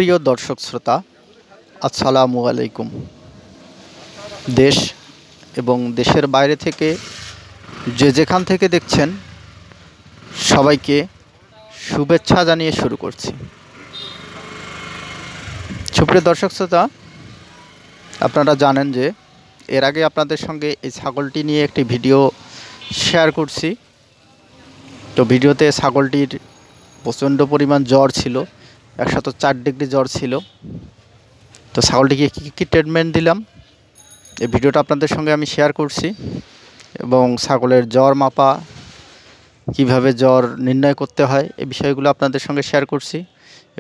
সুপ্রিয় দর্শক শ্রোতা, আসসালামু আলাইকুম। দেশ এবং দেশের বাইরে থেকে যে যেখান থেকে দেখছেন সবাইকে শুভেচ্ছা জানিয়ে শুরু করছি। সুপ্রিয় দর্শক শ্রোতা, আপনারা জানেন যে এর আগে আপনাদের সঙ্গে এই ছাগলটি নিয়ে একটি ভিডিও শেয়ার করছি। তো ভিডিওতে ছাগলটির প্রচণ্ড পরিমাণ জ্বর ছিল, 104 ডিগ্রি জ্বর ছিল। তো ছাগলটিকে কী ট্রিটমেন্ট দিলাম এই ভিডিওটা আপনাদের সঙ্গে আমি শেয়ার করছি, এবং ছাগলের জ্বর মাপা, কিভাবে জ্বর নির্ণয় করতে হয় এই বিষয়গুলো আপনাদের সঙ্গে শেয়ার করছি,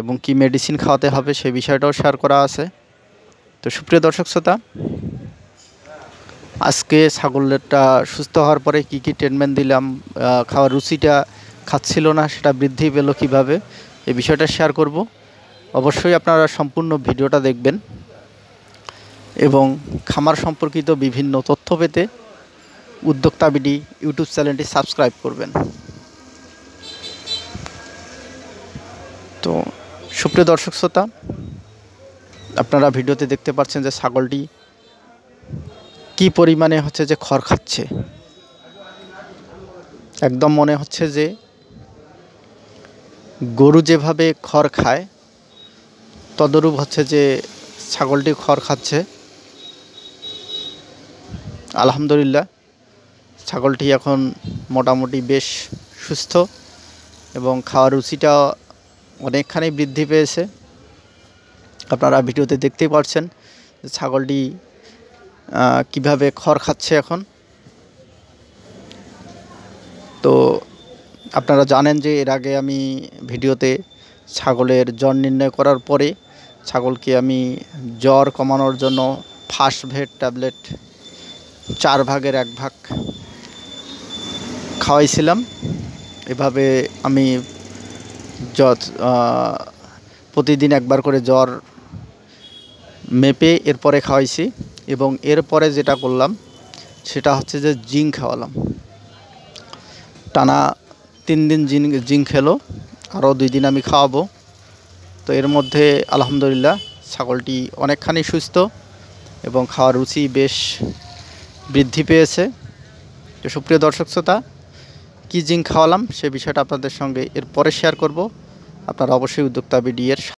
এবং কি মেডিসিন খাওয়াতে হবে সেই বিষয়টাও শেয়ার করা আছে। তো সুপ্রিয় দর্শক শ্রোতা, আজকে ছাগলটা সুস্থ হওয়ার পরে কি ট্রিটমেন্ট দিলাম, খাওয়ার রুচিটা খাচ্ছিল না, সেটা বৃদ্ধি পেল কীভাবে, এই বিষয়টা শেয়ার করব। অবশ্যই আপনারা সম্পূর্ণ ভিডিওটা দেখবেন এবং খামার সম্পর্কিত বিভিন্ন তথ্য পেতে উদ্যোক্তা বিডি ইউটিউব চ্যানেলটি সাবস্ক্রাইব করবেন। তো সুপ্রিয় দর্শক শ্রোতা, আপনারা ভিডিওতে দেখতে পাচ্ছেন যে ছাগলটি কি পরিমাণে যে খড় খাচ্ছে। একদম মনে হচ্ছে যে গরু যেভাবে খড় খায় তদরূপ যে ছাগলটি খড় খাচ্ছে। আলহামদুলিল্লাহ, ছাগলটি এখন মোটামুটি বেশ সুস্থ এবং খাওয়ার রুচিটা অনেকখানি বৃদ্ধি পেয়েছে। আপনারা ভিডিওতে দেখতেই পাচ্ছেন যে ছাগলটি কিভাবে খড় খাচ্ছে এখন। তো আপনারা জানেন যে এর আগে আমি ভিডিওতে ছাগলের জ্বর নির্ণয় করার পরে ছাগলকে আমি জ্বর কমানোর জন্য ফার্স্ট ভেড ট্যাবলেট 4 ভাগের 1 ভাগ খাওয়াইছিলাম। এভাবে আমি প্রতিদিন একবার করে জ্বর মেপে এরপরে খাওয়াইছি, এবং এরপরে যেটা করলাম সেটা যে জিঙ্ক খাওয়ালাম। টানা 3 দিন জিঙ্ক খেলো, আরও 2 দিন আমি খাওয়াবো। তো এর মধ্যে আলহামদুলিল্লাহ ছাগলটি অনেকখানি সুস্থ এবং খাওয়ার রুচি বেশ বৃদ্ধি পেয়েছে। তো সুপ্রিয় দর্শক শ্রোতা, কী জিঙ্ক খাওয়ালাম সে বিষয়টা আপনাদের সঙ্গে এরপরে শেয়ার করব। আপনারা অবশ্যই উদ্যোক্তা বিডি এর